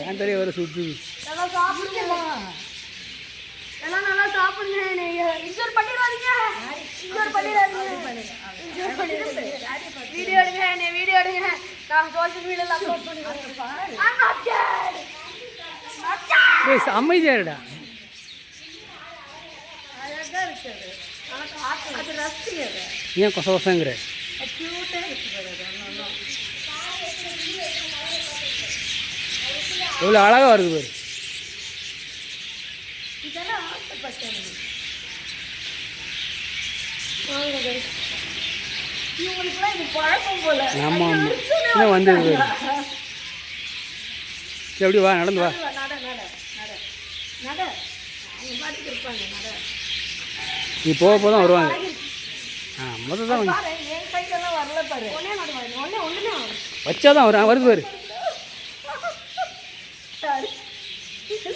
ஏன் தெரிய வர சுத்து எல்லாம் சாப்பிடுங்க, எல்லாம் நல்லா சாப்பிடுங்க. இன்ஜூர் பண்ணிடாதீங்க, இன்ஜூர் பண்ணிடாதீங்க. வீடியோ எடுங்க, என்னை வீடியோ எடுங்க. நான் சோஷியல் மீடியாவில் அப்லோட் பண்ணுவேன். அமைதியாடா. அழகா இருக்குது, அது ரசிங்க. ஏன் கொச கொசங்கிற கியூட்டாக இருக்குது. எவ்வளோ அழகாக வருது பாரு. இதெல்லாம் ஆசைப்பட்டேன். இவங்களுக்குலாம் இது பழக்கம் போல. ஆமாம் ஆமாம், இன்னும் வந்தது பாரு. சரி அப்படி வா, நடந்து வா. நட நட நட நட, அவங்க பாட்டுக்கு இருப்பாங்க. நட, நீ போக போக தான் வருவாங்க. மொத்தம் தான் பாரு, என் கையிலலாம் வரல பாரு. ஒன்னே நடுவாங்க, ஒன்னே ஒன்றுமே வச்சா தான் வரும். வருது பாரு.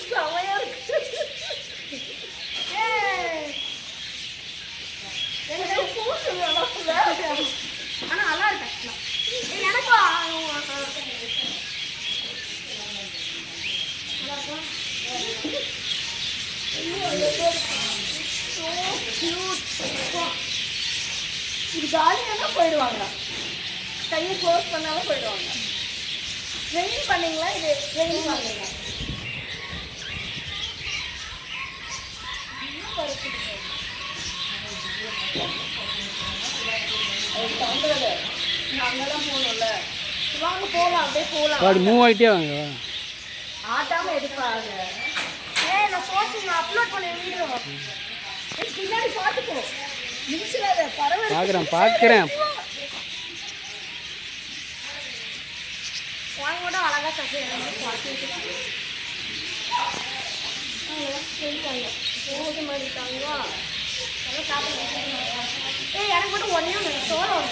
செமையா இருக்கு. எனக்கு பூசு ஆனால் நல்லா இருக்கு. எனக்கும் இது காலியாக போயிடுவாங்க. கையை க்ளோஸ் பண்ணாலும் போயிடுவாங்க. ட்ரெயின் பண்ணிங்களா? இது ட்ரெயின் பண்ணுங்க. நாங்கெல்லாம் போகணும்ல, வாங்க போகலாம், அப்படியே போகலாம். மூவ் ஆகிட்டே வாங்க. ஆட்டாமல் எடுப்பாங்க. நான் சோசியல் அப்லோட் பண்ண வீடியோ பின்னாடி பார்த்துக்கோ. முடிச்சிடாத, பரவாயில்ல. பார்க்குறேன். வாங்கோட அழகாக தப்பிடுவாங்க. போகுது மாதிரி இருக்காங்களா? நல்லா சாப்பிடுங்க. எனக்கு மட்டும் ஒன்றே ஒன்று சோளம்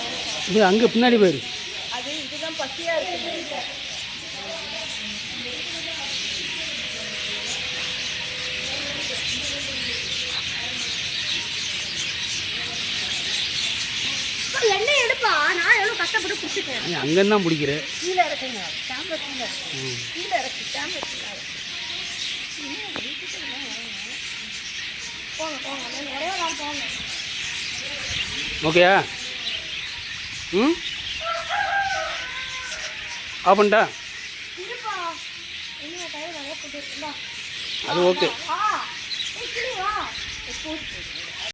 இது அங்கே பின்னாடி போயிரு. அது இதுதான் பசியாக இருக்குது. என்ன எடுப்பா, நான் எவ்வளோ கஷ்டப்பட்டு பிடிச்சிட்டேன். அங்கேருந்து தான் பிடிக்கிறேன். கீழே இருக்குங்க, கேமரா கீழே கீழே இருக்கு, கேமரா கீழே. போங்க போங்க, ஒரே நாள் போங்க. ஓகேயா? ம், ஆஃப் பண்ணிட்டா? இருப்பா, இன்னும் டைம் நிறைய போட்டு. அது ஓகே. வா, வா.